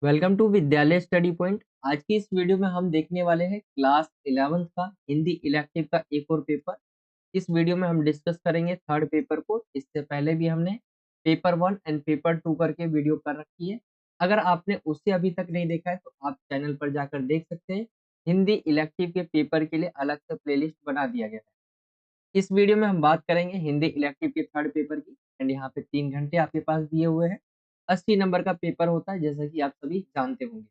Welcome to विद्यालय study point. आज की इस वीडियो में हम देखने वाले हैं क्लास 11th का हिंदी इलेक्टिव का एक और पेपर। इस वीडियो में हम डिस्कस करेंगे थर्ड पेपर को। इससे पहले भी हमने पेपर 1 एंड पेपर 2 करके वीडियो कर रखी है। अगर आपने उससे अभी तक नहीं देखा है तो आप चैनल पर जाकर देख सकते हैं। हिंदी इलेक्टिव के पेपर के लिए अलग से प्लेलिस्ट बना दिया गया है। इस वीडियो में हम बात करेंगे हिंदी इलेक्टिव के थर्ड पेपर की। एंड यहाँ पे 3 घंटे आपके पास दिए हुए हैं। 80 नंबर का पेपर होता है, जैसा कि आप सभी जानते होंगे।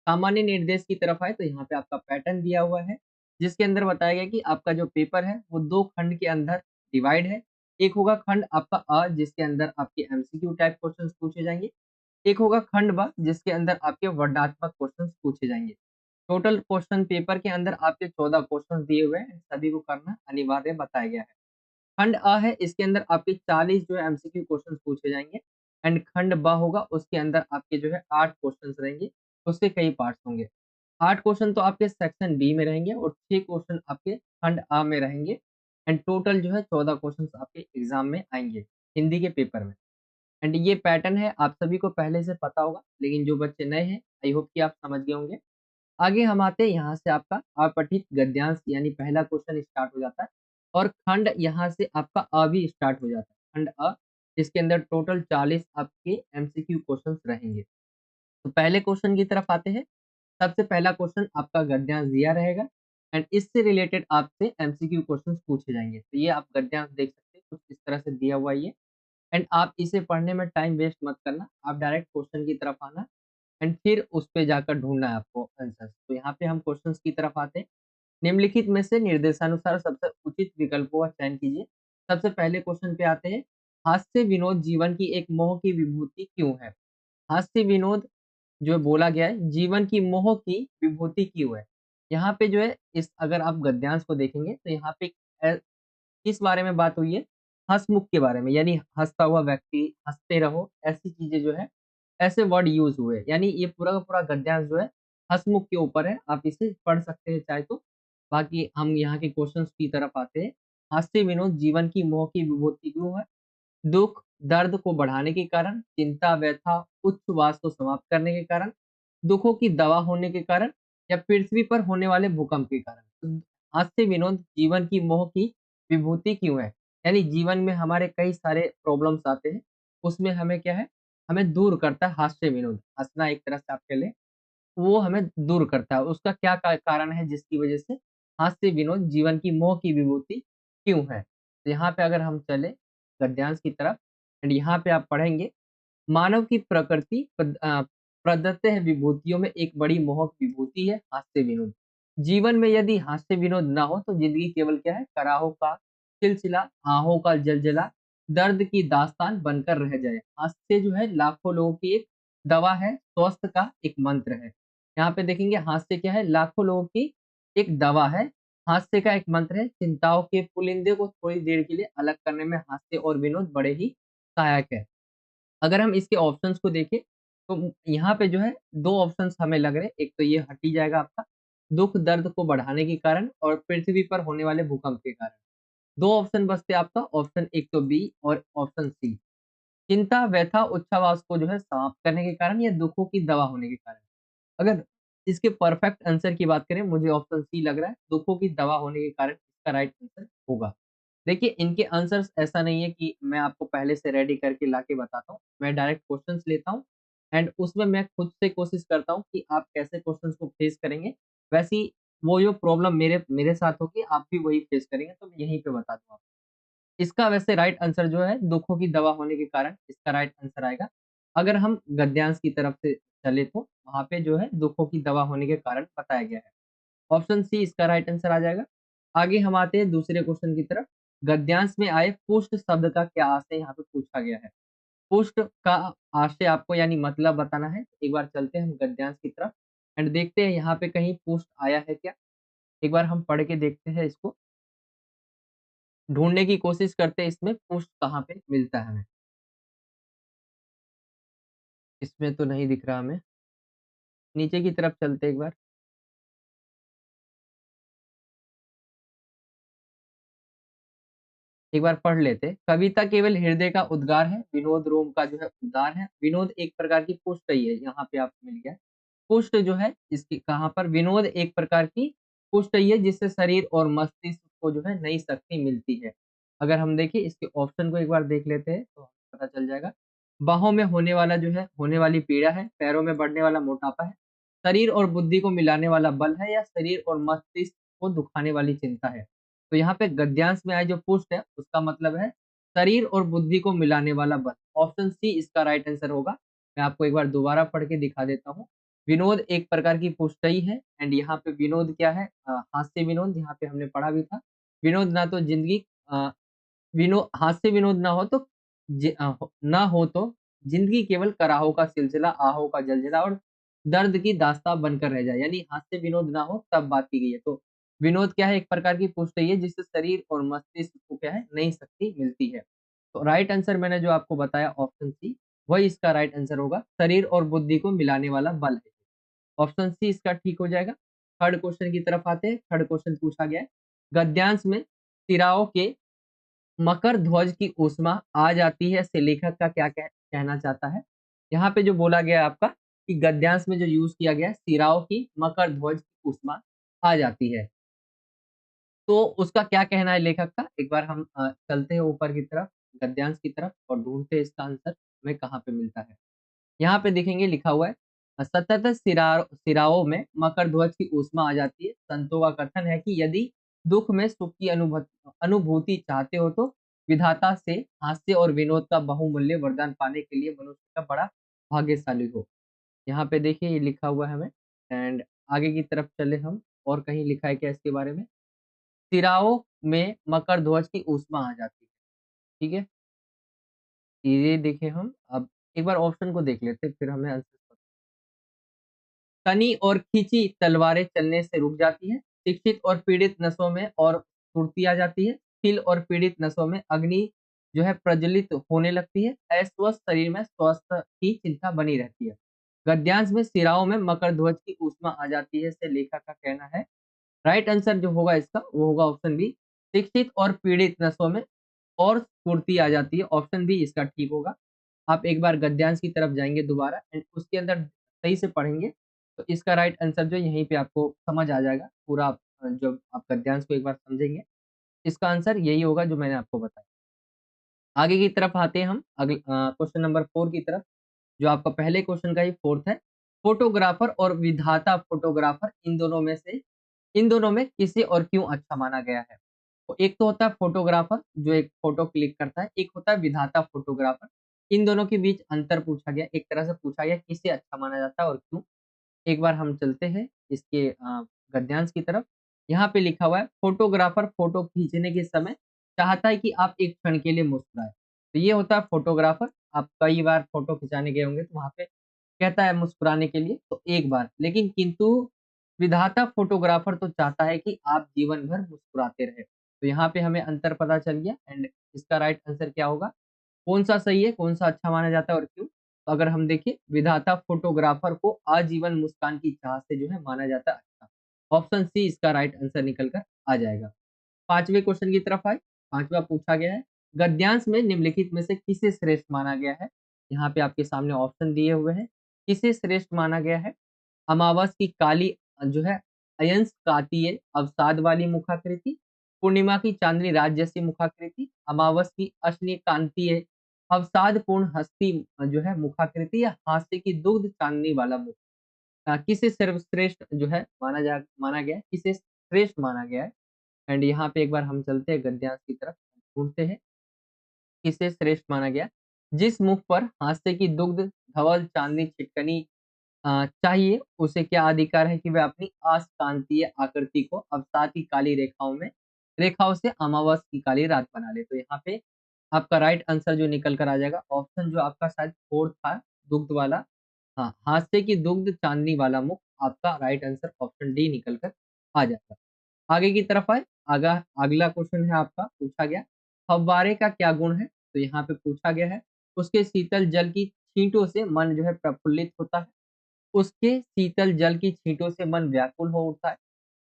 सामान्य निर्देश की तरफ आए तो यहाँ पे आपका पैटर्न दिया हुआ है, जिसके अंदर बताया गया कि आपका जो पेपर है वो 2 खंड के अंदर डिवाइड है। एक होगा खंड आपका जिसके अंदर आपके एमसीक्यू टाइप क्वेश्चंस पूछे जाएंगे। एक होगा खंड जिसके अंदर आपके वर्णनात्मक क्वेश्चंस पूछे जाएंगे। टोटल क्वेश्चन पेपर के अंदर आपके 14 क्वेश्चन दिए हुए हैं, सभी को करना अनिवार्य बताया गया है। खंड है, इसके अंदर आपके 40 जो है एमसीक्यू क्वेश्चंस पूछे जाएंगे। एंड खंड होगा, उसके अंदर आपके जो है 8 क्वेश्चंस रहेंगे। उसके कई पार्ट्स होंगे। 8 क्वेश्चन तो आपके सेक्शन बी में रहेंगे और 6 क्वेश्चन आपके खंड में रहेंगे। एंड टोटल जो है 14 क्वेश्चन आपके एग्जाम में आएंगे हिंदी के पेपर में। एंड ये पैटर्न है, आप सभी को पहले से पता होगा, लेकिन जो बच्चे नए हैं आई होप कि आप समझ गए होंगे। आगे हम आते हैं, यहाँ से आपका अपठित गद्यांश यानी पहला क्वेश्चन स्टार्ट हो जाता है। और खंड यहाँ से आपका भी स्टार्ट हो जाता है। खंड इसके अंदर टोटल 40 आपके एमसीक्यू क्वेश्चंस रहेंगे। तो पहले क्वेश्चन की तरफ आते हैं। सबसे पहला क्वेश्चन आपका गद्यांश दिया रहेगा। एंड इससे रिलेटेड आपसे एमसीक्यू क्वेश्चंस पूछे जाएंगे। तो ये आप गद्यांश देख सकते हैं, कुछ इस तरह से दिया हुआ है ये। एंड आप इसे पढ़ने में टाइम वेस्ट मत करना, आप डायरेक्ट क्वेश्चन की तरफ आना। एंड फिर उस पे जाकर ढूंढना है आपको आंसर। तो यहाँ पे हम क्वेश्चंस की तरफ आते हैं। निम्नलिखित में से निर्देशानुसार सबसे उचित विकल्पों का चयन कीजिए। सबसे पहले क्वेश्चन पे आते हैं। हास्य विनोद जीवन की एक मोह की विभूति क्यों है? हास्य विनोद जो बोला गया है, जीवन की मोह की विभूति क्यों है? यहाँ पे जो है, इस अगर आप गद्यांश को देखेंगे तो यहाँ पे किस बारे में बात हुई है? हँसमुख के बारे में, यानी हँसता हुआ व्यक्ति, हँसते रहो, ऐसी चीज़ें जो है, ऐसे वर्ड यूज़ हुए। यानी ये पूरा का पूरा गद्यांश जो है, हँसमुख के ऊपर है। आप इसे पढ़ सकते हैं चाहे तो। बाकी हम यहाँ के क्वेश्चंस की तरफ आते हैं। हास्य विनोद जीवन की मोह की विभूति क्यों है? दुःख, दर्द को बढ़ाने के कारण, चिंता, व्यथा, उच्छ्वास को समाप्त करने के कारण, दुखों की दवा होने के कारण, या पृथ्वी पर होने वाले भूकंप के कारण। तो हास्य विनोद जीवन की मोह की विभूति क्यों है? यानी जीवन में हमारे कई सारे प्रॉब्लम्स आते हैं, उसमें हमें क्या है? हमें दूर करता है हास्य विनोद। हँसना एक तरह से आप कह लें, वो हमें दूर करता है। उसका क्या कारण है जिसकी वजह से हास्य विनोद जीवन की मोह की विभूति क्यों है? तो यहाँ पे अगर हम चले गद्यांश की तरफ, एंड यहाँ पे आप पढ़ेंगे, मानव की प्रकृति प्रदत्त विभूतियों में एक बड़ी मोहक विभूति है हास्य विनोद। जीवन में यदि हास्य विनोद ना हो तो जिंदगी केवल क्या है? कराहों का सिलसिला, आहों का जलजला, दर्द की दास्तान बनकर रह जाए। हास्य जो है लाखों लोगों की एक दवा है, स्वस्थ का एक मंत्र है। यहाँ पे देखेंगे हास्य क्या है? लाखों लोगों की एक दवा है, हास्य का एक मंत्र है। चिंताओं के पुलिंदे को थोड़ी देर के लिए अलग करने में हास्य और विनोद बड़े ही सहायक है। अगर हम इसके ऑप्शंस को देखें तो यहाँ पे जो है 2 ऑप्शंस हमें लग रहे हैं। एक तो ये हट ही जाएगा आपका, दुःख दर्द को बढ़ाने के कारण और पृथ्वी पर होने वाले भूकंप के कारण। 2 ऑप्शन बचते हैं आपका, ऑप्शन एक तो बी और ऑप्शन सी। चिंता, व्यथा, उच्छ्वास को जो है समाप्त करने के कारण या दुखों की दवा होने के कारण। अगर इसके परफेक्ट आंसर की बात करें, मुझे ऑप्शन सी लग रहा है, दुखों की दवा होने के कारण इसका राइट आंसर होगा। देखिए, इनके आंसर्स ऐसा नहीं है कि मैं आपको पहले से रेडी करके लाके बताता हूँ। मैं डायरेक्ट क्वेश्चंस लेता हूँ एंड उसमें मैं खुद से कोशिश करता हूँ कि आप कैसे क्वेश्चंस को फेस करेंगे। वैसी वो जो प्रॉब्लम मेरे मेरे साथ होगी, आप भी वही फेस करेंगे, तो मैं यहीं पे बता दूँ आपको। इसका वैसे राइट आंसर जो है, दुखों की दवा होने के कारण इसका राइट आंसर आएगा। अगर हम गद्यांश की तरफ से चले तो वहाँ पे जो है दुखों की दवा होने के कारण बताया गया है। ऑप्शन सी इसका राइट आंसर आ जाएगा। आगे हम आते हैं दूसरे क्वेश्चन की तरफ। गद्यांश में आए पुष्ट शब्द का क्या आशय यहाँ पे पूछा गया है? पुष्ट का आशय आपको यानी मतलब बताना है। एक बार चलते हैं हम गद्यांश की तरफ एंड देखते हैं यहाँ पे कहीं पुष्ट आया है क्या। एक बार हम पढ़ के देखते हैं इसको, ढूंढने की कोशिश करते हैं इसमें पुष्ट कहाँ पे मिलता है हमें। इसमें तो नहीं दिख रहा हमें। नीचे की तरफ चलते हैं एक बार। एक बार पढ़ लेते। कविता केवल हृदय का उद्गार है, विनोद रोम का जो है उद्गार है। विनोद एक प्रकार की पुष्ट ही है, यहाँ पे आपको मिल गया। पुष्ट जो है इसकी कहाँ पर, विनोद एक प्रकार की पुष्ट ही है जिससे शरीर और मस्तिष्क को जो है नई शक्ति मिलती है। अगर हम देखें इसके ऑप्शन को एक बार देख लेते हैं तो हमें पता चल जाएगा। बाहों में होने वाला जो है होने वाली पीड़ा है, पैरों में बढ़ने वाला मोटापा है, शरीर और बुद्धि को मिलाने वाला बल है, या शरीर और मस्तिष्क को दुखाने वाली चिंता है। तो यहाँ पे गद्यांश में आए जो पुष्ट है उसका मतलब है शरीर और बुद्धि को मिलाने वाला बल। ऑप्शन सी इसका राइट आंसर होगा। मैं आपको एक बार दोबारा पढ़ के दिखा देता हूँ। विनोद एक प्रकार की पुष्टि है एंड यहाँ पे विनोद क्या है, हास्य विनोद, यहाँ पे हमने पढ़ा भी था। विनोद ना तो जिंदगी हास्य विनोद ना हो तो ना हो तो जिंदगी केवल कराहों का सिलसिला, ahoं का जलजला और दर्द की दास्तां बनकर रह जाए, यानी हास्य विनोद ना हो तब बात की गई है। तो विनोद क्या है, एक प्रकार की पुष्टि है जिससे शरीर और मस्तिष्क को क्या है नई शक्ति मिलती है। तो राइट आंसर मैंने जो आपको बताया ऑप्शन सी, वही इसका राइट आंसर होगा। शरीर और बुद्धि को मिलाने वाला बल है। ऑप्शन सी इसका ठीक हो जाएगा। थर्ड क्वेश्चन की तरफ आते हैं। थर्ड क्वेश्चन पूछा गया है, गद्यांश में सिराओं के मकर ध्वज की ऊष्मा आ जाती है से लेखक का क्या कहना चाहता है। यहाँ पे जो बोला गया है आपका कि गद्यांश में जो यूज किया गया है सिराओं की मकर ध्वज की ऊष्मा आ जाती है, तो उसका क्या कहना है लेखक का। एक बार हम चलते हैं ऊपर की तरफ, गद्यांश की तरफ, और ढूंढते हैं इसका आंसर हमें कहाँ पे मिलता है। यहाँ पे देखेंगे लिखा हुआ है, सतत सिराओं में मकर ध्वज की ऊष्मा आ जाती है। संतों का कथन है कि यदि दुख में सुख की अनुभूति चाहते हो तो विधाता से हास्य और विनोद का बहुमूल्य वरदान पाने के लिए मनुष्य का बड़ा भाग्यशाली हो। यहाँ पे देखिए ये लिखा हुआ है हमें। एंड आगे की तरफ चले हम, और कहीं लिखा है क्या इसके बारे में। सिराओं में मकर ध्वज की ऊष्मा आ जाती है, ठीक है। ये देखें हम अब एक बार ऑप्शन को देख लेते हैं, फिर हमें आंसर। तनी और खींची तलवारें चलने से रुक जाती है। शिक्षित और पीड़ित नसों में और फुर्ती आ जाती है। खिल और पीड़ित नसों में अग्नि जो है प्रज्वलित होने लगती है। अस्वस्थ शरीर में स्वस्थ की चिंता बनी रहती है। गद्यांश में सिराओं में मकर ध्वज की ऊष्मा आ जाती है से लेखक का कहना है। राइट आंसर जो होगा इसका वो होगा ऑप्शन बी। शिक्षित और पीड़ित नसों में और स्फूर्ति आ जाती है। ऑप्शन बी इसका ठीक होगा। आप एक बार गद्यांश की तरफ जाएंगे दोबारा एंड उसके अंदर सही से पढ़ेंगे तो इसका राइट आंसर जो यहीं पे आपको समझ आ जाएगा पूरा। जो आप गद्यांश को एक बार समझेंगे, इसका आंसर यही होगा जो मैंने आपको बताया। आगे की तरफ आते हैं हम अगले क्वेश्चन नंबर 4 की तरफ, जो आपका पहले क्वेश्चन का ही फोर्थ है। फोटोग्राफर और विधाता फोटोग्राफर इन दोनों में किसे और क्यों अच्छा माना गया है। तो एक तो होता है फोटोग्राफर जो एक फोटो क्लिक करता है, एक होता है विधाता फोटोग्राफर। इन दोनों के बीच अंतर पूछा गया, एक तरह से पूछा गया किसे अच्छा माना जाता है और क्यों। एक बार हम चलते हैं इसके गद्यांश की तरफ। यहाँ पे लिखा हुआ है, फोटोग्राफर फोटो खींचने के समय चाहता है कि आप एक क्षण के लिए मुस्कुराए। तो ये होता है फोटोग्राफर। आप कई बार फोटो खिंचाने गए होंगे तो वहां पे कहता है मुस्कुराने के लिए तो एक बार, लेकिन किंतु विधाता फोटोग्राफर तो चाहता है कि आप जीवन भर मुस्कुराते रहे। तो यहाँ पे हमें अंतर पता चल गया एंड इसका राइट आंसर क्या होगा, कौन सा सही है, कौन सा अच्छा माना जाता है और क्यों। तो अगर हम देखें, विधाता फोटोग्राफर को आजीवन मुस्कान की चाह से जो है माना जाता है अच्छा। ऑप्शन सी इसका राइट आंसर निकल कर आ जाएगा। पांचवें क्वेश्चन की तरफ आए। पांचवा पूछा गया है, गद्यांश में निम्नलिखित में से किसे श्रेष्ठ माना गया है। यहाँ पे आपके सामने ऑप्शन दिए हुए हैं, किसे श्रेष्ठ माना गया है। अमावस की काली जो है अयंस कातीय अवसाद वाली मुखाकृति, पूर्णिमा की चांदनी रात जैसी मुखाकृति, अमावस की अश्नि कांतीय अवसाद पूर्ण हस्ती जो है मुखाकृति, या हास्य की दुग्ध चांदनी वाला मुख। किसे सर्वश्रेष्ठ जो है माना गया है, किसे श्रेष्ठ माना गया है। एंड यहाँ पे एक बार हम चलते हैं गद्यांश की तरफ, ढूंढते हैं किसे श्रेष्ठ माना गया। जिस मुख पर हास्य की दुग्ध धवल चांदनी छिटकनी चाहिए, उसे क्या अधिकार है कि वह अपनी अशांतीय आकृति को अवसाद की काली रेखाओं से अमावस की काली रात बना ले। तो यहाँ पे आपका राइट आंसर जो निकल कर आ जाएगा, ऑप्शन जो आपका शायद फोर्थ था, दुग्ध वाला। हाँ, हास्य की दुग्ध चांदनी वाला मुख, आपका राइट आंसर ऑप्शन डी निकल कर आ जाएगा। आगे की तरफ आए। अगला क्वेश्चन है आपका पूछा गया, फव्वारे का क्या गुण है। तो यहाँ पे पूछा गया है, उसके शीतल जल की छींटों से मन जो है प्रफुल्लित होता है। उसके शीतल जल की छींटों से मन व्याकुल हो उठता है।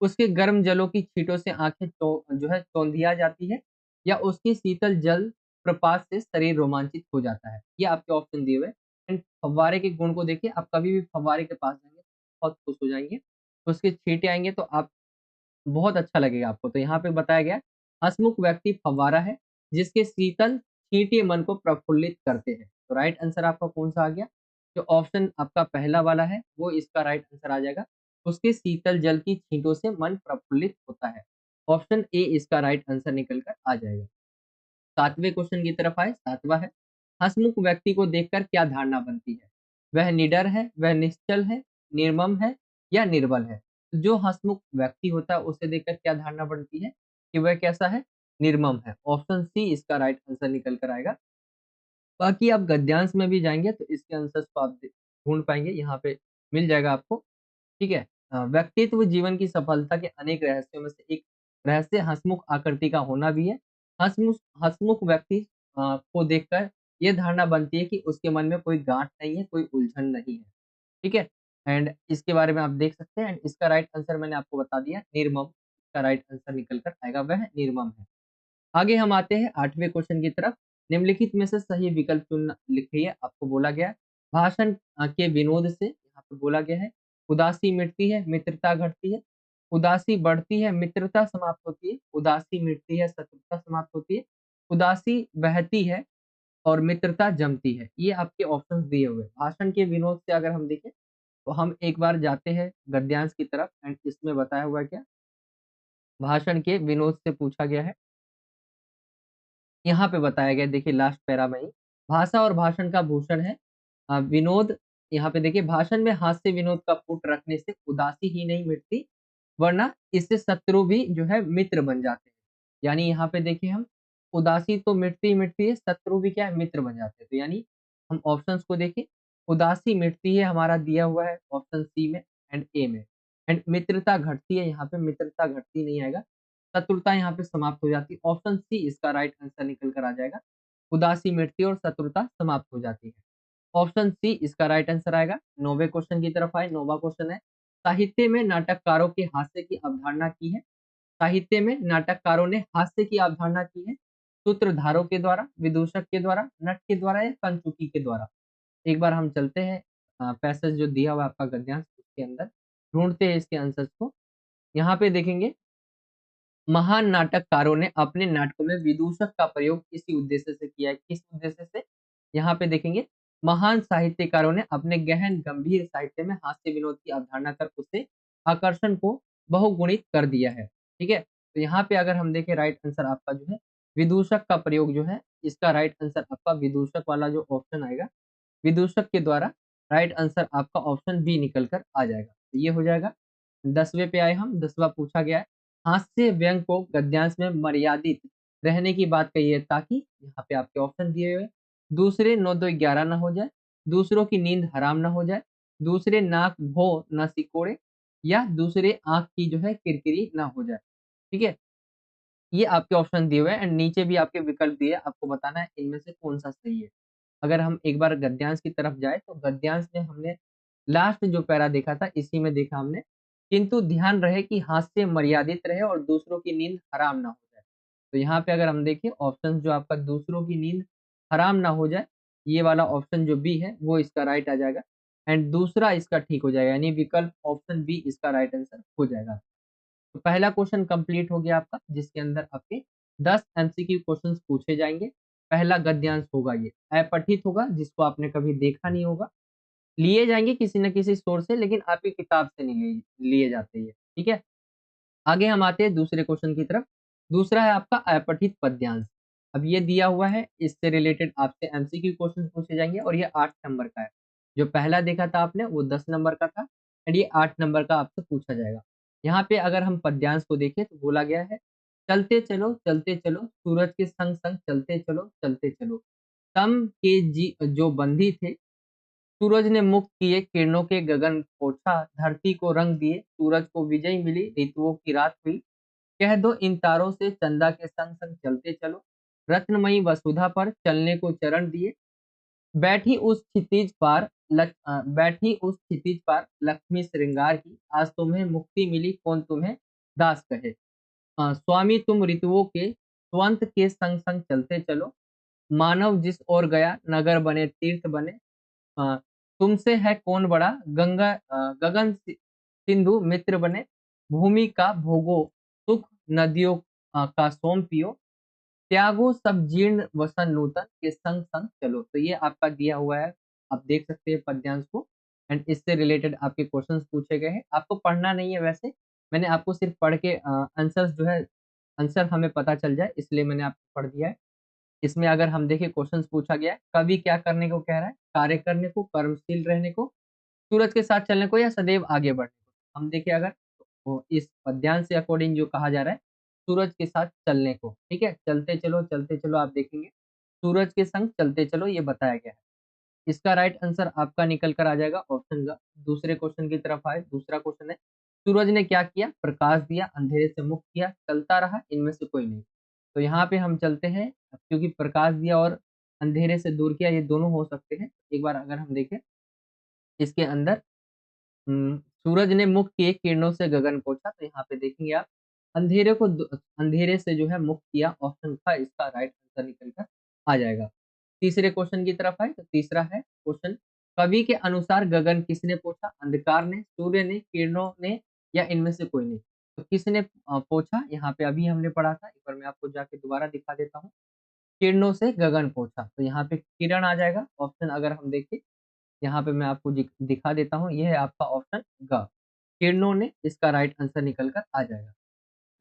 उसके गर्म जलों की छींटों से आंखें जो है चौंधिया जाती है। या उसके शीतल जल प्रपात से शरीर रोमांचित हो जाता है। ये आपके ऑप्शन दिए हुए हैं। एंड फव्वारे के गुण को देखिए, आप कभी भी फव्वारे के पास जाएँगे, बहुत खुश हो जाएँगे। उसके छींटे आएँगे तो आप बहुत अच्छा लगेगा आपको। तो यहाँ पे बताया गया है, हँसमुख व्यक्ति फव्वारा है, जिसके शीतल छींटे मन को प्रफुल्लित करते हैं। तो राइट आंसर आपका कौन-सा आ गया? जो ऑप्शन आपका पहला वाला है, वो इसका राइट आंसर आ जाएगा। उसके शीतल जल की छींटों से मन प्रफुल्लित होता है। ऑप्शन ए इसका राइट आंसर निकल कर आ जाएगा। 7वें क्वेश्चन की तरफ आए, 7वां है, हँसमुख व्यक्ति को देखकर क्या धारणा बनती है? वह निडर है, वह निश्चल है, निर्मम है या निर्बल है? जो हँसमुख व्यक्ति होता है उसे देखकर क्या धारणा बनती है कि वह कैसा है? निर्मम है। ऑप्शन सी इसका राइट आंसर निकल कर आएगा। बाकी आप गद्यांश में भी जाएँगे तो इसके आंसर्स को आप ढूँढ पाएँगे, यहाँ पे मिल जाएगा आपको। ठीक है? व्यक्तित्व जीवन की सफलता के अनेक रहस्यों में से एक रहस्य हँसमुख आकृति का होना भी है। हँसमुख हँसमुख व्यक्ति को देखकर ये धारणा बनती है कि उसके मन में कोई गाँठ नहीं है, कोई उलझन नहीं है। ठीक है? एंड इसके बारे में आप देख सकते हैं एंड इसका राइट आंसर मैंने आपको बता दिया, निर्मम। इसका राइट आंसर निकल कर आएगा, वह निर्मम है। आगे हम आते हैं 8वें क्वेश्चन की तरफ। निम्नलिखित में से सही विकल्प चुनना लिखिए, आपको बोला गया है। भाषण के विनोद से यहाँ पे बोला गया है, उदासी मिटती है, मित्रता घटती है। उदासी बढ़ती है, मित्रता समाप्त होती है। उदासी मिटती है, शत्रुता समाप्त होती है। उदासी बहती है और मित्रता जमती है। ये आपके ऑप्शंस दिए हुए हैं। भाषण के विनोद से अगर हम देखें, तो हम एक बार जाते हैं गद्यांश की तरफ एंड इसमें बताया हुआ है क्या? भाषण के विनोद से पूछा गया है। यहाँ पे बताया गया है, देखिए लास्ट पैरा में ही, भाषा और भाषण का भूषण है विनोद। यहाँ पे देखिए, भाषण में हास्य विनोद का पुट रखने से उदासी ही नहीं मिटती, वरना इससे शत्रु भी जो है मित्र बन जाते हैं। यानी यहाँ पे देखिए हम, उदासी तो मिटती ही मिटती है, शत्रु भी क्या है, मित्र बन जाते हैं। तो यानी हम ऑप्शंस को देखें, उदासी मिटती है हमारा दिया हुआ है ऑप्शन सी में एंड ए में। एंड मित्रता घटती है, यहाँ पे मित्रता घटती नहीं आएगा, शत्रुता यहाँ पे समाप्त हो जाती है। ऑप्शन सी इसका राइट आंसर निकल कर आ जाएगा। उदासी मिटती है और शत्रुता समाप्त हो जाती है। ऑप्शन सी इसका राइट आंसर आएगा। 9वें क्वेश्चन की तरफ आए। 9वां क्वेश्चन है, साहित्य में नाटककारों के हास्य की अवधारणा की है। साहित्य में नाटककारों ने हास्य की अवधारणा की है, सूत्रधारों के द्वारा, विदूषक के द्वारा, नट के द्वारा या कंचुकी के द्वारा। एक बार हम चलते हैं पैसेज जो दिया हुआ है आपका गद्यांश, उसके अंदर ढूंढते हैं इसके आंसर्स को। यहाँ पे देखेंगे, महान नाटककारों ने अपने नाटकों में विदूषक का प्रयोग इसी उद्देश्य से किया है। किस उद्देश्य से? यहाँ पे देखेंगे, महान साहित्यकारों ने अपने गहन गंभीर साहित्य में हास्य विनोद की अवधारणा कर उससे आकर्षण को बहुगुणित कर दिया है। ठीक है? तो यहाँ पे अगर हम देखें, राइट आंसर आपका जो है विदूषक का प्रयोग जो है, इसका राइट आंसर आपका विदूषक वाला जो ऑप्शन आएगा, विदूषक के द्वारा, राइट आंसर आपका ऑप्शन बी निकल कर आ जाएगा। तो ये हो जाएगा। 10वें पे आए हम, 10वां पूछा गया है, हास्य व्यंग को गद्यांश में मर्यादित रहने की बात कही है, ताकि यहाँ पे आपके ऑप्शन दिए हुए हैं, दूसरे 9 2 11 ना हो जाए, दूसरों की नींद हराम ना हो जाए, दूसरे नाक भो ना सिकोड़े, या दूसरे आँख की जो है किरकिरी ना हो जाए। ठीक है? ये आपके ऑप्शन दिए हुए हैं एंड नीचे भी आपके विकल्प दिए हैं, आपको बताना है इनमें से कौन-सा सही है। अगर हम एक बार गद्यांश की तरफ जाएँ, तो गद्यांश में हमने लास्ट जो पैरा देखा था, इसी में देखा हमने, किंतु ध्यान रहे कि हास्य मर्यादित रहे और दूसरों की नींद हराम ना हो जाए। तो यहाँ पे अगर हम देखें, ऑप्शन जो आपका दूसरों की नींद हराम ना हो जाए, ये वाला ऑप्शन जो बी है, वो इसका राइट आ जाएगा एंड दूसरा इसका ठीक हो जाएगा, यानी विकल्प ऑप्शन बी इसका राइट आंसर हो जाएगा। तो पहला क्वेश्चन कंप्लीट हो गया आपका, जिसके अंदर आपके 10 एमसीक्यू क्वेश्चंस पूछे जाएँगे। पहला गद्यांश होगा ये, अपठित होगा, जिसको आपने कभी देखा नहीं होगा। लिए जाएँगे किसी न किसी सोर्स से, लेकिन आपकी किताब से नहीं लिए लिए जाते ये, ठीक है? आगे हम आते हैं दूसरे क्वेश्चन की तरफ। दूसरा है आपका अपठित पद्यांश। अब ये दिया हुआ है, इससे रिलेटेड आपसे एमसीक्यू क्वेश्चन पूछे जाएँगे और ये 8 नंबर का है। जो पहला देखा था आपने, वो 10 नंबर का था एंड ये 8 नंबर का आपसे पूछा जाएगा। यहाँ पे अगर हम पद्यांश को देखें, तो बोला गया है, चलते चलो, सूरज के संग-संग चलते चलो, चलते चलो। तम के जो बंदी थे, सूरज ने मुक्त किए किरणों के गगन पोछा, धरती को रंग दिए, सूरज को विजय मिली, ऋतुओं की रात हुई। कह दो इन तारों से चंदा के संग संग चलते चलो, रत्नमयी वसुधा पर चलने को चरण दिए। बैठी उस क्षितिज पार लक्ष्मी श्रृंगार की, आज तुम्हें मुक्ति मिली कौन तुम्हें दास कहे। स्वामी तुम ऋतुओं के स्वंत के संग संग चलते चलो, मानव जिस ओर गया नगर बने तीर्थ बने, अ, तुमसे है कौन बड़ा, गगन सिंधु मित्र बने, भूमि का भोगो सुख, नदियों का सोम पियो, त्यागो सब जीर्ण वसन नूतन के संग संग चलो। तो ये आपका दिया हुआ है, आप देख सकते हैं पद्यांश को, एंड इससे रिलेटेड आपके क्वेश्चंस पूछे गए हैं। आपको पढ़ना नहीं है वैसे, मैंने आपको सिर्फ पढ़ के आंसर्स जो है, आंसर हमें पता चल जाए इसलिए मैंने आपको पढ़ दिया है। इसमें अगर हम देखें क्वेश्चंस पूछा गया है, कवि क्या करने को कह रहा है, कार्य करने को, कर्मशील रहने को, सूरज के साथ चलने को, या सदैव आगे बढ़ने को। हम देखें अगर तो इस पद्यांश से अकॉर्डिंग जो कहा जा रहा है, सूरज के साथ चलने को, ठीक है, चलते चलो आप देखेंगे सूरज के संग चलते चलो ये बताया गया है। इसका राइट आंसर आपका निकल कर आ जाएगा ऑप्शन ग। दूसरे क्वेश्चन की तरफ आए, दूसरा क्वेश्चन है, सूरज ने क्या किया, प्रकाश दिया, अंधेरे से मुक्त किया, चलता रहा, इनमें से कोई नहीं। तो यहाँ पे हम चलते हैं, क्योंकि प्रकाश दिया और अंधेरे से दूर किया ये दोनों हो सकते हैं। एक बार अगर हम देखें इसके अंदर, सूरज ने मुख किए किरणों से गगन पोछा, तो यहाँ पे देखेंगे आप अंधेरे से जो है मुक्त किया, ऑप्शन का इसका राइट आंसर निकल कर आ जाएगा। तीसरे क्वेश्चन की तरफ आए तो तीसरा है क्वेश्चन, कवि के अनुसार गगन किसने पोछा, अंधकार ने, सूर्य ने, किरणों ने, या इनमें से कोई नहीं। तो किसने पोछा, यहाँ पे अभी हमने पढ़ा था, एक बार मैं आपको जाके दोबारा दिखा देता हूँ। किरणों से गगन पोछा, तो यहाँ पे किरण आ जाएगा ऑप्शन। अगर हम देखें यहाँ पे मैं आपको दिखा देता हूँ, ये है आपका ऑप्शन ग, किरणों ने, इसका राइट आंसर निकल कर आ जाएगा।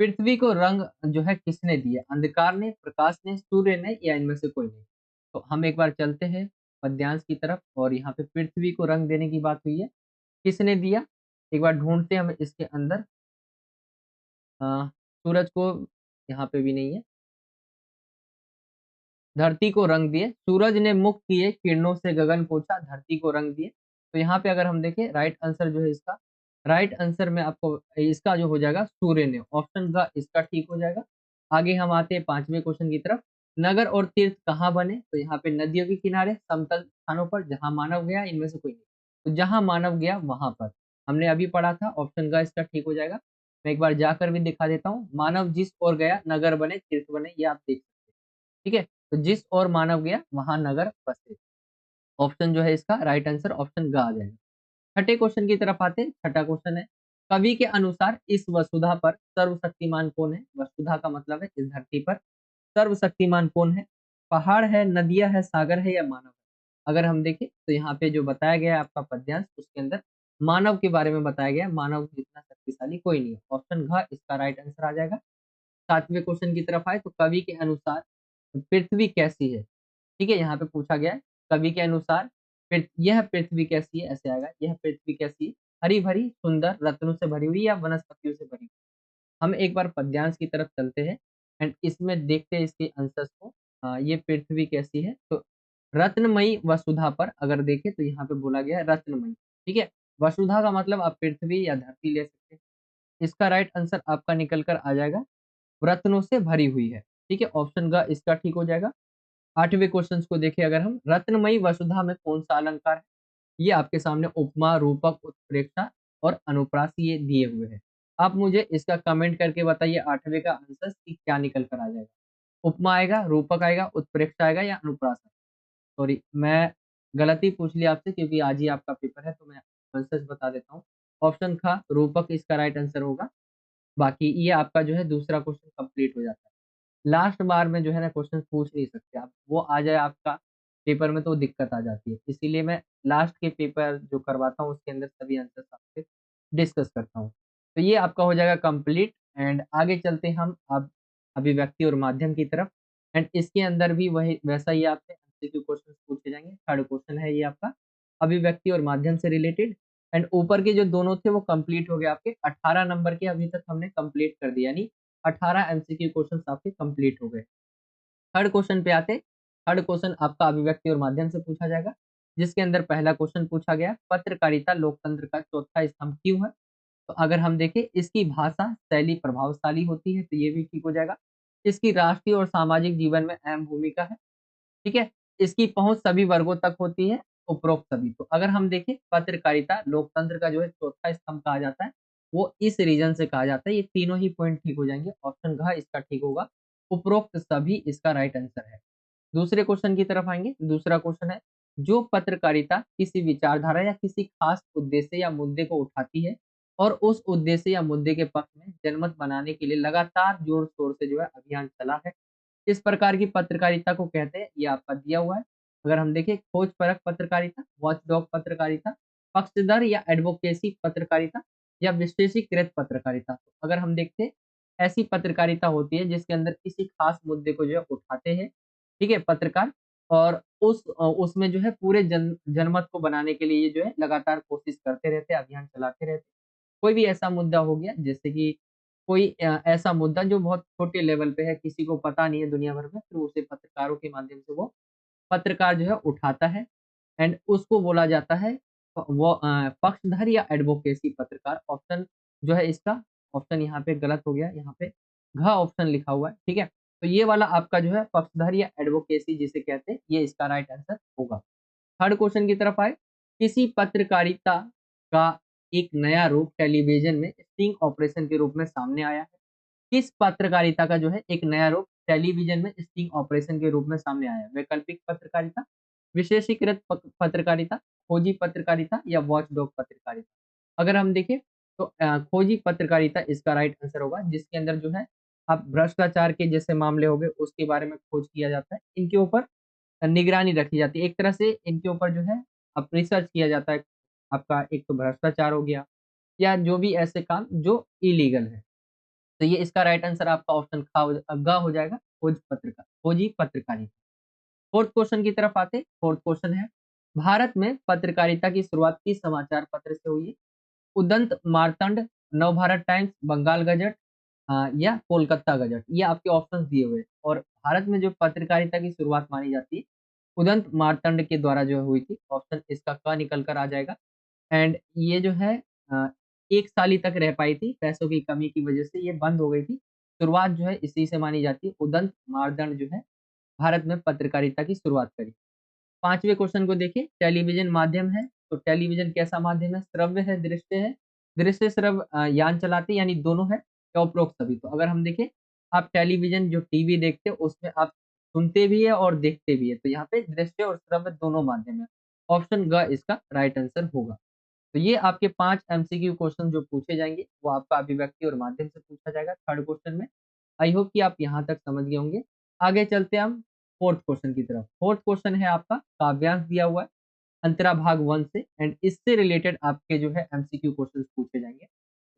पृथ्वी को रंग जो है किसने दिए, अंधकार ने, प्रकाश ने, सूर्य ने, या इनमें से कोई नहीं। तो हम एक बार चलते हैं पद्यांश की तरफ, और यहाँ पे पृथ्वी को रंग देने की बात हुई है, किसने दिया, एक बार ढूंढते हैं हम इसके अंदर। सूरज को यहाँ पे भी नहीं है, धरती को रंग दिए, सूरज ने मुख किए किरणों से गगन पोछा, धरती को रंग दिए। तो यहाँ पे अगर हम देखें राइट आंसर जो है इसका, राइट आंसर में आपको इसका जो हो जाएगा सूर्य ने, ऑप्शन का इसका ठीक हो जाएगा। आगे हम आते हैं पांचवें क्वेश्चन की तरफ, नगर और तीर्थ कहाँ बने, तो यहाँ पे नदियों के किनारे, समतल स्थानों पर, जहां मानव गया, इनमें से कोई नहीं। तो जहां मानव गया वहां पर, हमने अभी पढ़ा था, ऑप्शन का इसका ठीक हो जाएगा। मैं एक बार जाकर भी दिखा देता हूँ, मानव जिस ओर गया नगर बने तीर्थ बने, ये आप देख सकते हैं, ठीक है। तो जिस ओर मानव गया वहां नगर बसे, ऑप्शन जो है इसका राइट आंसर ऑप्शन ग आ जाएगा। छठे क्वेश्चन की तरफ आते हैं, छठा क्वेश्चन है, कवि के अनुसार इस वसुधा पर सर्वशक्तिमान कौन है, वसुधा का मतलब है इस धरती पर सर्वशक्तिमान कौन है, पहाड़ है, नदियां है, सागर है, या मानव है। अगर हम देखें तो यहाँ पे जो बताया गया है आपका पद्यांश, उसके अंदर मानव के बारे में बताया गया है, मानव जितना शक्तिशाली कोई नहीं है, ऑप्शन घ इसका राइट आंसर आ जाएगा। सातवें क्वेश्चन की तरफ आए तो कवि के अनुसार पृथ्वी कैसी है, ठीक है, यहाँ पे पूछा गया है कवि के अनुसार यह पृथ्वी कैसी है, ऐसे आएगा, यह पृथ्वी कैसी है, हरी भरी, सुंदर, रत्नों से भरी हुई, या वनस्पतियों से भरी हुई। हम एक बार पद्यांश की तरफ चलते हैं एंड इसमें देखते हैं इसके आंसर्स को। ये पृथ्वी कैसी है, तो रत्नमयी वसुधा पर अगर देखें तो यहाँ पे बोला गया है रत्नमयी, ठीक है। वसुधा का मतलब आप पृथ्वी या धरती ले सकते हैं। इसका राइट आंसर आपका निकल कर आ जाएगा, रत्नों से भरी हुई है, ठीक है, ऑप्शन का इसका ठीक हो जाएगा। आठवें क्वेश्चन को देखें अगर हम, रत्नमयी वसुधा में कौन सा अलंकार है, ये आपके सामने उपमा, रूपक, उत्प्रेक्षा और अनुप्रास ये दिए हुए हैं। आप मुझे इसका कमेंट करके बताइए आठवें का आंसर कि क्या निकल कर आ जाएगा, उपमा आएगा, रूपक आएगा, उत्प्रेक्षा आएगा, या अनुप्रास आएगा। सॉरी, मैं गलती पूछ लिया आपसे, क्योंकि आज ही आपका पेपर है, तो मैं आंसर बता देता हूँ। ऑप्शन था रूपक इसका राइट आंसर होगा। बाकी ये आपका जो है दूसरा क्वेश्चन कंप्लीट हो जाता है। लास्ट बार में जो है ना क्वेश्चन पूछ नहीं सकते आप, वो आ जाए आपका पेपर में तो दिक्कत आ जाती है, इसीलिए मैं लास्ट के पेपर जो करवाता हूँ उसके अंदर सभी आंसर आपसे डिस्कस करता हूँ। तो ये आपका हो जाएगा कंप्लीट, एंड आगे चलते हैं हम अब अभिव्यक्ति और माध्यम की तरफ। एंड इसके अंदर भी वही वैसा ही आपसे एमसीक्यू क्वेश्चन पूछे जाएंगे। थर्ड क्वेश्चन है ये आपका अभिव्यक्ति और माध्यम से रिलेटेड, एंड ऊपर के जो दोनों थे वो कंप्लीट हो गए आपके, 18 नंबर के अभी तक हमने कंप्लीट कर दिया, यानी 18 एमसीक्यू क्वेश्चंस आपके कंप्लीट हो गए। थर्ड क्वेश्चन पे आते, थर्ड क्वेश्चन आपका अभिव्यक्ति और माध्यम से पूछा जाएगा, जिसके अंदर पहला क्वेश्चन पूछा गया, पत्रकारिता लोकतंत्र का चौथा स्तंभ क्यों है। तो अगर हम देखें इसकी भाषा शैली प्रभावशाली होती है, तो ये भी ठीक हो जाएगा। इसकी राष्ट्रीय और सामाजिक जीवन में अहम भूमिका है, ठीक है। इसकी पहुंच सभी वर्गों तक होती है, उपरोक्त सभी। तो अगर हम देखें पत्रकारिता लोकतंत्र का जो है चौथा स्तंभ कहा जाता है, वो इस रीजन से कहा जाता है। ये तीनों ही पॉइंट ठीक हो जाएंगे, ऑप्शन घ इसका ठीक होगा। उपरोक्त सभी इसका राइट आंसर है। दूसरे क्वेश्चन की तरफ आएंगे। दूसरा क्वेश्चन है, जो पत्रकारिता किसी विचारधारा या किसी खास उद्देश्य या मुद्दे को उठाती है और उस उद्देश्य या मुद्दे के पक्ष में जनमत बनाने के लिए लगातार जोर शोर से जो है अभियान चला है, इस प्रकार की पत्रकारिता को कहते हैं। ये आपका दिया हुआ है। अगर हम देखें, खोज परक पत्रकारिता, वॉचडॉग पत्रकारिता, पक्षधर या एडवोकेसी पत्रकारिता या विश्लेषीकृत पत्रकारिता। तो अगर हम देखते हैं, ऐसी पत्रकारिता होती है जिसके अंदर किसी खास मुद्दे को जो है उठाते हैं, ठीक है, पत्रकार, और उसमें जो है पूरे जनमत को बनाने के लिए ये जो है लगातार कोशिश करते रहते हैं, अभियान चलाते रहते हैं। कोई भी ऐसा मुद्दा हो गया, जैसे कि कोई ऐसा मुद्दा जो बहुत छोटे लेवल पे है, किसी को पता नहीं है दुनिया भर में, फिर उसे पत्रकारों के माध्यम से वो पत्रकार जो है उठाता है, एंड उसको बोला जाता है वो पक्षधर या एडवोकेसी पत्रकार। ऑप्शन जो है इसका, ऑप्शन यहाँ पे गलत हो गया, यहाँ पे घ ऑप्शन लिखा हुआ है, ठीक है। तो ये वाला आपका जो है पक्षधर या एडवोकेसी जिसे कहते हैं, ये इसका राइट आंसर होगा। थर्ड क्वेश्चन की तरफ आए, किसी पत्रकारिता का एक नया रूप टेलीविजन में स्टिंग ऑपरेशन के रूप में सामने आया है। किस पत्रकारिता का जो है एक नया रूप टेलीविजन में स्टिंग ऑपरेशन के रूप में सामने आया है? वैकल्पिक पत्रकारिता, विशेषीकृत पत्रकारिता, खोजी पत्रकारिता या वॉचडॉग पत्रकारिता। अगर हम देखें तो खोजी पत्रकारिता इसका राइट आंसर होगा, जिसके अंदर जो है आप भ्रष्टाचार के जैसे मामले हो गए उसके बारे में खोज किया जाता है, इनके ऊपर निगरानी रखी जाती है। एक तरह से इनके ऊपर जो है अब रिसर्च किया जाता है। आपका एक तो भ्रष्टाचार हो गया या जो भी ऐसे काम जो इलीगल है। तो ये इसका राइट आंसर आपका ऑप्शन ग हो जाएगा, खोजी पत्रकारिता। फोर्थ क्वेश्चन की तरफ आते। फोर्थ क्वेश्चन है, भारत में पत्रकारिता की शुरुआत किस समाचार पत्र से हुई है? उदंत मार्तंड, नवभारत टाइम्स, बंगाल गजट या कोलकाता गजट। ये आपके ऑप्शंस दिए हुए हैं। और भारत में जो पत्रकारिता की शुरुआत मानी जाती है, उदंत मार्तंड के द्वारा जो हुई थी। ऑप्शन इसका क निकल कर आ जाएगा। एंड ये जो है अ, 1 साल ही तक रह पाई थी, पैसों की कमी की वजह से ये बंद हो गई थी। शुरुआत जो है इसी से मानी जाती है। उदंत मार्तंड जो है भारत में पत्रकारिता की शुरुआत करी। 5वें क्वेश्चन को देखिए, टेलीविज़न माध्यम है, तो टेलीविज़न कैसा माध्यम है? श्रव्य है, दृश्य है? दृश्य श्रव्य यान चलाते हैं, यानी दोनों है या उपरोक्त सभी? तो अगर हम देखें, आप टेलीविज़न जो टीवी देखते हो उसमें आप सुनते भी है और देखते भी है, तो यहाँ पे दृश्य और श्रव्य दोनों माध्यम है। ऑप्शन ग इसका राइट आंसर होगा। तो ये आपके 5 एमसीक्यू क्वेश्चन जो पूछे जाएँगे, वो आपका अभिव्यक्ति और माध्यम से पूछा जाएगा थर्ड क्वेश्चन में। आई होप कि आप यहाँ तक समझ गए होंगे। आगे चलते हैं हम फोर्थ क्वेश्चन की तरफ। फोर्थ क्वेश्चन है आपका काव्यांश दिया हुआ है अंतरा भाग 1 से, एंड इससे रिलेटेड आपके जो है एमसीक्यू क्वेश्चंस पूछे जाएंगे।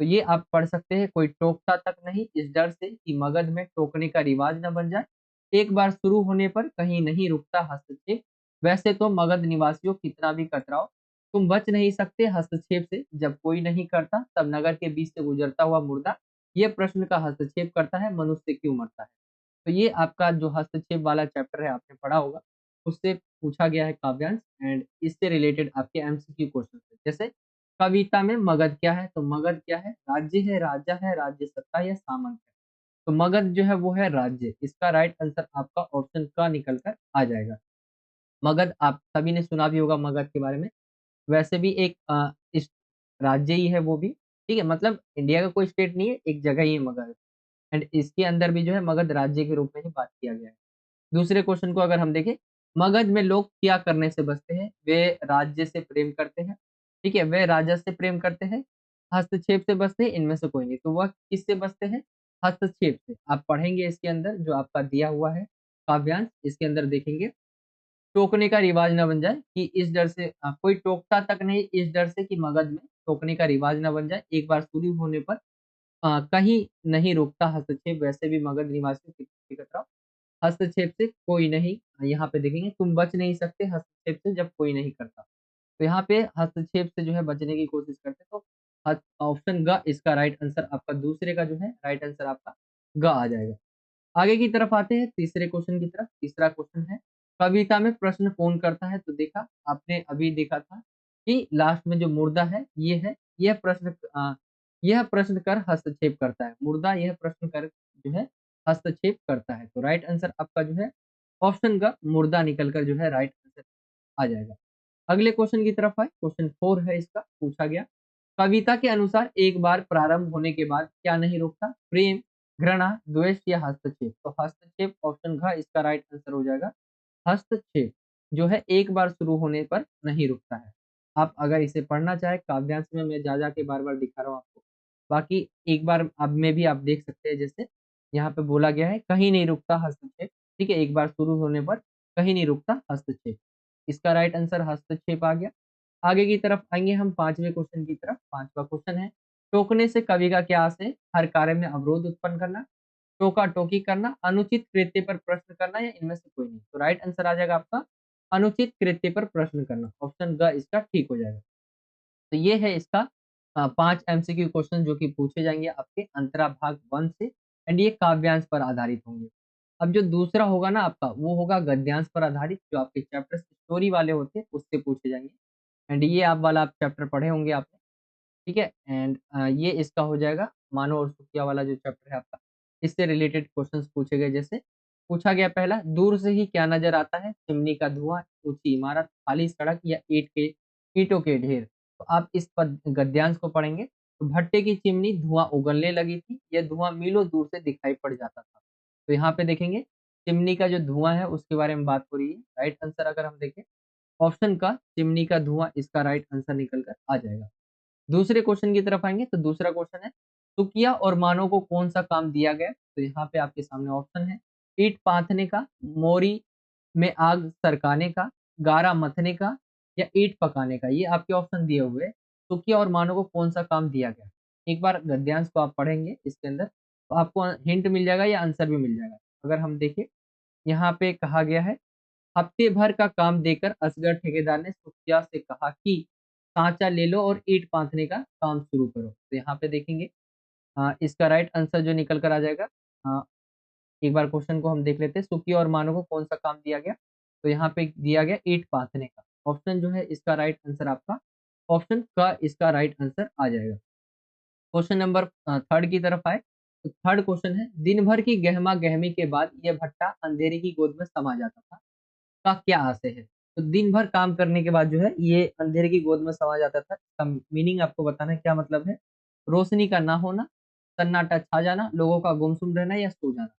तो ये आप पढ़ सकते हैं, कोई टोकता तक नहीं इस डर से कि मगध में टोकने का रिवाज न बन जाए, एक बार शुरू होने पर कहीं नहीं रुकता हस्तक्षेप, वैसे तो मगध निवासियों कितना भी कतराओ, तुम बच नहीं सकते हस्तक्षेप से, जब कोई नहीं करता तब नगर के बीच से गुजरता हुआ मुर्दा ये प्रश्न का हस्तक्षेप करता है, मनुष्य क्यों मरता है? तो ये आपका जो हस्तक्षेप वाला चैप्टर है आपने पढ़ा होगा, उससे पूछा गया है काव्यांश, एंड इससे रिलेटेड आपके एमसीक्यू क्वेश्चन है। जैसे कविता में मगध क्या है? तो मगध क्या है? राज्य है, राजा है, राज्य सत्ता या सामंत है? तो मगध जो है वो है राज्य। इसका राइट आंसर आपका ऑप्शन का निकल कर आ जाएगा। मगध आप सभी ने सुना भी होगा मगध के बारे में। वैसे भी एक इस राज्य ही है वो भी, ठीक है, मतलब इंडिया का कोई स्टेट नहीं है, एक जगह ही है मगध। एंड इसके अंदर भी जो है मगध राज्य के रूप में ही बात किया गया है। दूसरे क्वेश्चन को अगर हम देखें, मगध में लोग क्या करने से बचते हैं? वे राज्य से प्रेम करते हैं, ठीक है, वे राजा से प्रेम करते हैं, हस्तक्षेप से बचते हैं, इनमें से कोई नहीं। तो वह किससे बचते हैं? हस्तक्षेप से। आप पढ़ेंगे इसके अंदर जो आपका दिया हुआ है काव्यांश, इसके अंदर देखेंगे, टोकने का रिवाज ना बन जाए कि इस डर से कोई टोकता तक नहीं इस डर से कि मगध में टोकने का रिवाज ना बन जाए, एक बार शुरू होने पर कहीं नहीं रोकता हस्तक्षेप, वैसे भी मगध निवासियों की कतराओ, हस्तक्षेप से कोई नहीं। यहाँ पे देखेंगे, तुम बच नहीं सकते हस्तक्षेप से जब कोई नहीं करता। तो यहाँ पे हस्तक्षेप से जो है बचने की कोशिश करते हैं, तो ऑप्शन ग इसका राइट आंसर आपका, दूसरे का जो है राइट आंसर आपका ग आ जाएगा। आगे की तरफ आते हैं तीसरे क्वेश्चन की तरफ। तीसरा क्वेश्चन है, कविता में प्रश्न कौन करता है? तो देखा आपने अभी देखा था कि लास्ट में जो मुर्दा है ये है, यह प्रश्न कर हस्तक्षेप करता है। मुर्दा यह प्रश्न कर जो है हस्तक्षेप करता है। तो राइट आंसर आपका जो है ऑप्शन का मुर्दा निकल कर जो है राइट आंसर आ जाएगा। अगले क्वेश्चन की तरफ आए। क्वेश्चन 4 है इसका, पूछा गया, कविता के अनुसार एक बार प्रारंभ होने के बाद क्या नहीं रुकता? प्रेम, घृणा, द्वेष या हस्तक्षेप। तो हस्तक्षेप ऑप्शन घ इसका राइट आंसर हो जाएगा। हस्तक्षेप जो है एक बार शुरू होने पर नहीं रुकता है। आप अगर इसे पढ़ना चाहे काव्यांश में मैं जा के बार-बार दिखा रहा हूँ आपको। बाकी एक बार अब में भी आप देख सकते हैं, जैसे यहाँ पे बोला गया है कहीं नहीं रुकता हस्तक्षेप, ठीक है? एक बार शुरू होने पर कहीं नहीं रुकता हस्तक्षेप। इसका राइट आंसर हस्तक्षेप आ गया। आगे की तरफ आएँगे हम 5वें क्वेश्चन की तरफ। 5वां क्वेश्चन है, टोकने से कवि का क्या आशय है? हर कार्य में अवरोध उत्पन्न करना, टोका-टोकी करना, अनुचित कृत्य पर प्रश्न करना या इनमें से कोई नहीं। तो राइट आंसर आ जाएगा आपका अनुचित कृत्य पर प्रश्न करना। ऑप्शन ग इसका ठीक हो जाएगा। तो ये है इसका 5 एमसीक्यू क्वेश्चन जो कि पूछे जाएँगे आपके अंतरा भाग 1 से, एंड ये काव्यांश पर आधारित होंगे। अब जो दूसरा होगा ना आपका, वो होगा गद्यांश पर आधारित, जो आपके चैप्टर स्टोरी वाले होते हैं उससे पूछे जाएँगे। एंड ये आप वाला आप चैप्टर पढ़े होंगे आपने, ठीक है? एंड ये इसका हो जाएगा मानव और सुखिया वाला जो चैप्टर है आपका, इससे रिलेटेड क्वेश्चंस पूछे गए। जैसे पूछा गया पहला, दूर से ही क्या नज़र आता है? चिमनी का धुआँ, ऊँची इमारत, खाली सड़क या ईंटों के ढेर। तो आप इस पद गद्यांश को पढ़ेंगे, तो भट्टे की चिमनी धुआँ उगलने लगी थी, यह धुआँ मीलों दूर से दिखाई पड़ जाता था। तो यहाँ पे देखेंगे चिमनी का जो धुआँ है उसके बारे में बात हो रही है। राइट आंसर अगर हम देखें, ऑप्शन का चिमनी का धुआँ इसका राइट आंसर निकल कर आ जाएगा। दूसरे क्वेश्चन की तरफ आएँगे, तो दूसरा क्वेश्चन है, सुकिया और मानव को कौन-सा काम दिया गया? तो यहाँ पे आपके सामने ऑप्शन है, ईंट पाथने का, मोरी में आग सरकाने का, गारा मथने का या ईंट पकाने का। ये आपके ऑप्शन दिए हुए हैं। सुकिया और मानव को कौन-सा काम दिया गया? एक बार गद्यांश को आप पढ़ेंगे इसके अंदर, तो आपको हिंट मिल जाएगा या आंसर भी मिल जाएगा। अगर हम देखें, यहाँ पे कहा गया है, हफ्ते भर का काम देकर असगर ठेकेदार ने सुखिया से कहा कि साँचा ले लो और ईंट पाथने का काम शुरू करो। तो यहाँ पे देखेंगे इसका राइट आंसर जो निकल कर आ जाएगा, अ, एक बार क्वेश्चन को हम देख लेते हैं, सुखिया और मानव को कौन-सा काम दिया गया? तो यहाँ पे दिया गया ईंट पाथने का। ऑप्शन जो है इसका राइट आंसर आपका ऑप्शन क इसका राइट आंसर आ जाएगा। क्वेश्चन नंबर 3 की तरफ आए, तो थर्ड क्वेश्चन है, दिन भर की गहमा-गहमी के बाद यह भट्टा अंधेरे की गोद में समा जाता था। का क्या आशय है? तो दिन भर काम करने के बाद जो है ये अंधेरे की गोद में समा जाता था। इसका मीनिंग आपको बताना है, क्या मतलब है? रोशनी का ना होना, सन्नाटा छा जाना, लोगों का गुमसुम रहना या सो जाना।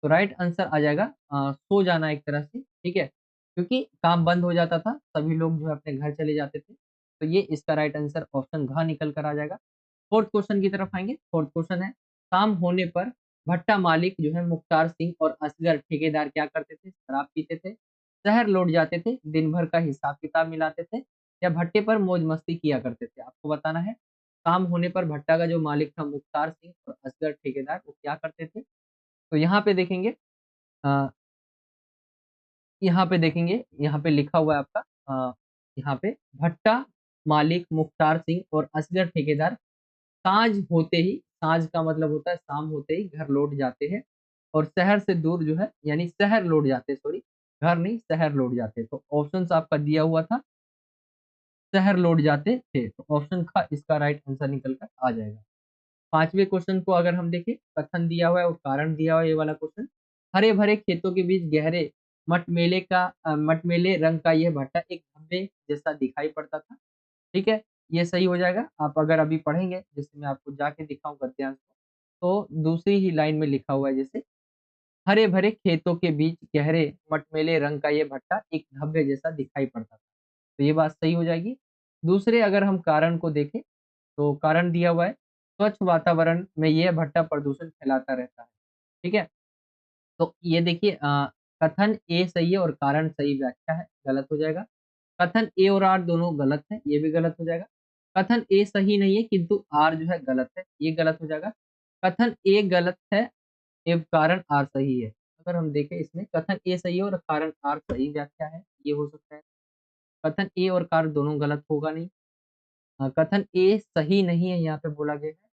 तो राइट आंसर आ जाएगा सो जाना एक तरह से, ठीक है? क्योंकि काम बंद हो जाता था, सभी लोग जो है अपने घर चले जाते थे। तो ये इसका राइट आंसर ऑप्शन घ निकल कर आ जाएगा। फोर्थ क्वेश्चन की तरफ आएँगे। फोर्थ क्वेश्चन है, शाम होने पर भट्टा मालिक जो है मुख्तार सिंह और असगर ठेकेदार क्या करते थे? शराब पीते थे, शहर लौट जाते थे, दिन भर का हिसाब-किताब मिलाते थे या भट्टे पर मौज-मस्ती किया करते थे? आपको बताना है, शाम होने पर भट्टा का जो मालिक था मुख्तार सिंह और असगर ठेकेदार वो क्या करते थे? तो यहाँ पे देखेंगे, अ, यहाँ पे देखेंगे, यहाँ पे लिखा हुआ है आपका, यहाँ पे भट्टा मालिक मुख्तार सिंह और असगर ठेकेदार साँझ होते ही, साँझ का मतलब होता है शाम होते ही घर लौट जाते हैं और शहर से दूर जो है, यानी शहर लौट जाते हैं, सॉरी, घर नहीं शहर लौट जाते हैं। तो ऑप्शंस आपका दिया हुआ था, शहर लौट जाते थे। तो ऑप्शन का इसका राइट आंसर निकल कर आ जाएगा। 5वें क्वेश्चन को अगर हम देखें, कथन दिया हुआ है और कारण दिया हुआ है, ये वाला क्वेश्चन। हरे-भरे खेतों के बीच गहरे मटमैले रंग का यह भट्टा एक धब्बे जैसा दिखाई पड़ता था। ठीक है? ये सही हो जाएगा। आप अगर अभी पढ़ेंगे, जैसे मैं आपको जाके दिखाऊँ गद्यांश को, तो दूसरी ही लाइन में लिखा हुआ है, जैसे हरे-भरे खेतों के बीच गहरे मटमैले रंग का ये भट्टा एक धब्बे जैसा दिखाई पड़ता था। तो ये बात सही हो जाएगी। दूसरे अगर हम कारण को देखें, तो कारण दिया हुआ है, स्वच्छ वातावरण में यह भट्टा प्रदूषण फैलाता रहता है। ठीक है? तो ये देखिए, कथन ए सही है और कारण सही व्याख्या है, गलत हो जाएगा। कथन ए और आर दोनों गलत है, ये भी गलत हो जाएगा। कथन ए सही नहीं है किंतु आर जो है गलत है, ये गलत हो जाएगा। कथन ए गलत है एवं कारण आर सही है। अगर हम देखें इसमें, कथन ए सही है और कारण आर सही व्याख्या है, ये हो सकता है। कथन ए और कारण दोनों गलत होगा नहीं। कथन ए सही नहीं है यहाँ पे बोला गया है,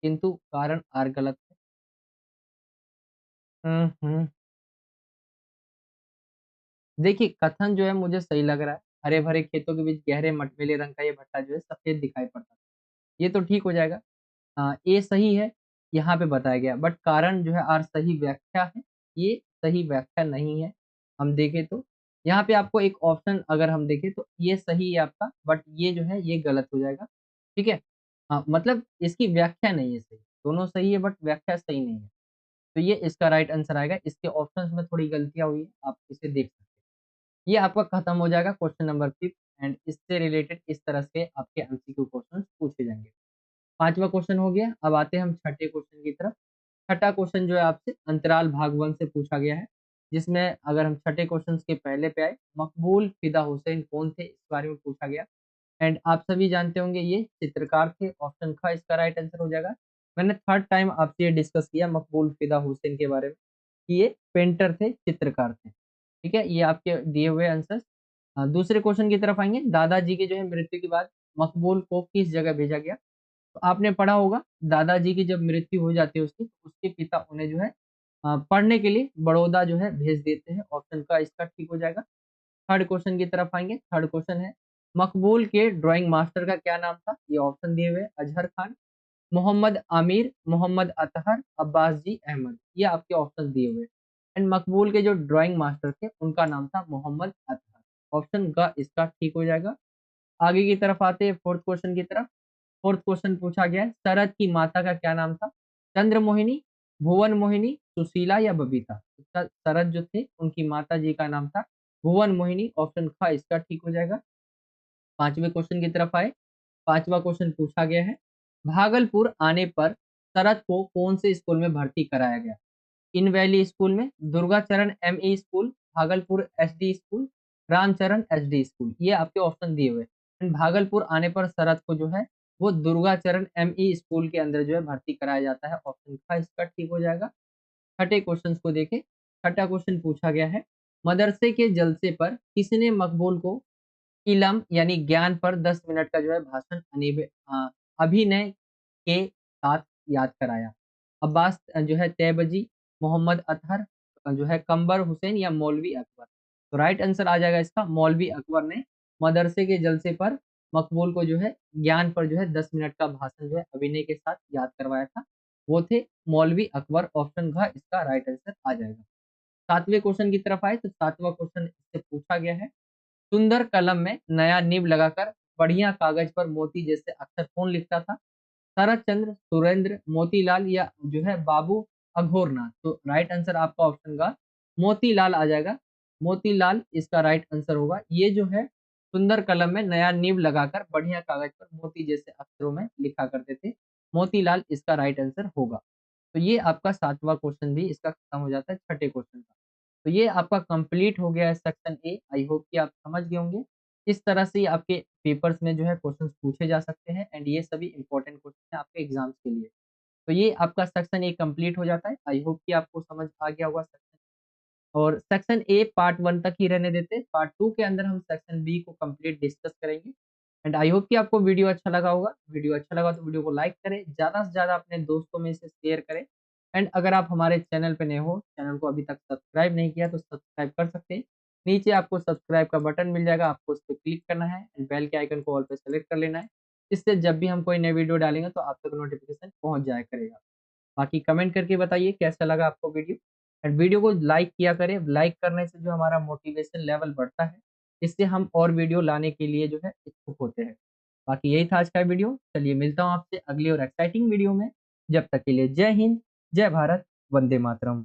किंतु कारण आर गलत है। हुँ, हुँ। देखिए, कथन जो है मुझे सही लग रहा है। हरे-भरे खेतों के बीच गहरे मटमैले रंग का ये भट्टा जो है सफ़ेद दिखाई पड़ता है। ये तो ठीक हो जाएगा। ए सही है, यहाँ पे बताया गया, बट कारण जो है आर सही व्याख्या है, ये सही व्याख्या नहीं है। हम देखें तो यहाँ पे आपको एक ऑप्शन अगर हम देखें, तो ये सही है आपका, बट ये जो है ये गलत हो जाएगा। ठीक है? मतलब इसकी व्याख्या नहीं है सही। दोनों सही है बट व्याख्या सही नहीं है। तो ये इसका राइट आंसर आएगा। इसके ऑप्शंस में थोड़ी गलतियाँ हुई हैं, आप इसे देख सकते हैं। ये आपका खत्म हो जाएगा क्वेश्चन नंबर 5 एंड इससे रिलेटेड इस तरह से आपके एमसीक्यू क्वेश्चंस पूछे जाएँगे। 5वां क्वेश्चन हो गया, अब आते हैं हम छठे क्वेश्चन की तरफ। छठा क्वेश्चन जो है आपसे अंतराल भाग 1 से पूछा गया है, जिसमें अगर हम छठे क्वेश्चन के पहले पे आए, मकबूल फिदा हुसैन कौन थे? इस बारे में पूछा गया। एंड आप सभी जानते होंगे ये चित्रकार थे, ऑप्शन ख इसका राइट आंसर हो जाएगा। मैंने थर्ड टाइम आपसे ये डिस्कस किया मकबूल फिदा हुसैन के बारे में, कि ये पेंटर थे, चित्रकार थे। ठीक है, ये आपके दिए हुए आंसर्स। दूसरे क्वेश्चन की तरफ आएँगे, दादाजी की जो है मृत्यु के बाद मकबूल को किस जगह भेजा गया? तो आपने पढ़ा होगा दादाजी की जब मृत्यु हो जाती है उसकी, तो उसके पिता उन्हें जो है पढ़ने के लिए बड़ौदा जो है भेज देते हैं। ऑप्शन का इसका ठीक हो जाएगा। थर्ड क्वेश्चन की तरफ आएँगे। थर्ड क्वेश्चन है, मकबूल के ड्राइंग मास्टर का क्या नाम था? ये ऑप्शन दिए हुए हैं, अजहर खान, मोहम्मद आमिर, मोहम्मद अतहर, अब्बास जी अहमद। ये आपके ऑप्शन दिए हुए हैं। एंड मकबूल के जो ड्राइंग मास्टर थे, उनका नाम था मोहम्मद अतहर। ऑप्शन ग इसका ठीक हो जाएगा। आगे की तरफ आते हैं फोर्थ क्वेश्चन की तरफ। फोर्थ क्वेश्चन पूछा गया है, शरद की माता का क्या नाम था? चंद्रमोहिनी, भुवन मोहिनी, सुशीला या बबीता? शरद जो थे उनकी माता जी का नाम था भुवन मोहिनी। ऑप्शन ख इसका ठीक हो जाएगा। पांचवें क्वेश्चन की तरफ आए। पांचवा क्वेश्चन पूछा गया है, भागलपुर आने पर शरद को कौन से स्कूल में भर्ती कराया गया? इन वैली स्कूल में, Durgacharan ME school, Bhagalpur SD school, Ramcharan SD school. ये आपके ऑप्शन दिए हुए हैं। भागलपुर आने पर शरद को जो है वो दुर्गाचरण एमई स्कूल के अंदर जो है भर्ती कराया जाता है। ऑप्शन का इसका ठीक हो जाएगा। छठे क्वेश्चन को देखें। छठा क्वेश्चन पूछा गया है, मदरसे के जलसे पर किसने मकबूल को इलम यानी ज्ञान पर 10 मिनट का जो है भाषण अभिनय के साथ याद कराया? अब्बास जो है तैयबजी, मोहम्मद अतहर जो है कंबर हुसैन या मौलवी अकबर? तो राइट आंसर आ जाएगा इसका, मौलवी अकबर ने मदरसे के जलसे पर मकबूल को जो है ज्ञान पर जो है 10 मिनट का भाषण जो है अभिनय के साथ याद करवाया था। वो थे मौलवी अकबर। ऑप्शन घ इसका राइट आंसर आ जाएगा। 7वें क्वेश्चन की तरफ आए तो 7वां क्वेश्चन इससे पूछा गया है, सुंदर कलम में नया निब लगाकर बढ़िया कागज पर मोती जैसे अक्षर कौन लिखता था? शरद चंद्र, सुरेंद्र, मोतीलाल या जो है बाबू अघोरनाथ? तो राइट आंसर आपका ऑप्शन का मोतीलाल आ जाएगा। मोतीलाल इसका राइट आंसर होगा। ये जो है सुंदर कलम में नया नींव लगाकर बढ़िया कागज पर मोती जैसे अक्षरों में लिखा करते थे। मोतीलाल इसका राइट आंसर होगा। तो ये आपका 7वां क्वेश्चन भी इसका खत्म हो जाता है छठे क्वेश्चन का। तो ये आपका कंप्लीट हो गया है सेक्शन ए। आई होप कि आप समझ गए होंगे। इस तरह से ही आपके पेपर्स में जो है क्वेश्चंस पूछे जा सकते हैं एंड ये सभी इंपॉर्टेंट क्वेश्चन हैं आपके एग्जाम्स के लिए। तो ये आपका सेक्शन ए कंप्लीट हो जाता है। आई होप कि आपको समझ आ गया होगा सेक्शन। और सेक्शन ए पार्ट 1 तक ही रहने देते हैं। पार्ट 2 के अंदर हम सेक्शन बी को कंप्लीट डिस्कस करेंगे। एंड आई होप कि आपको वीडियो अच्छा लगा होगा। वीडियो अच्छा लगा तो वीडियो को लाइक करें, ज़्यादा से ज़्यादा अपने दोस्तों में इसे शेयर करें। एंड अगर आप हमारे चैनल पे नए हो, चैनल को अभी तक सब्सक्राइब नहीं किया तो सब्सक्राइब कर सकते हैं। नीचे आपको सब्सक्राइब का बटन मिल जाएगा, आपको उस पे क्लिक करना है एंड बेल के आइकन को ऑल पे सेलेक्ट कर लेना है। इससे जब भी हम कोई नई वीडियो डालेंगे तो आप तक नोटिफिकेशन पहुँच जाया करेगा। बाकी कमेंट करके बताइए कैसा लगा आपको वीडियो। एंड वीडियो को लाइक किया करें। लाइक करने से जो हमारा मोटिवेशन लेवल बढ़ता है, इससे हम और वीडियो लाने के लिए जो है इच्छुक होते हैं। बाकी यही था आज का वीडियो। चलिए मिलता हूँ आपसे अगली और एक्साइटिंग वीडियो में। जब तक के लिए जय हिंद, जय भारत, वंदे मातरम।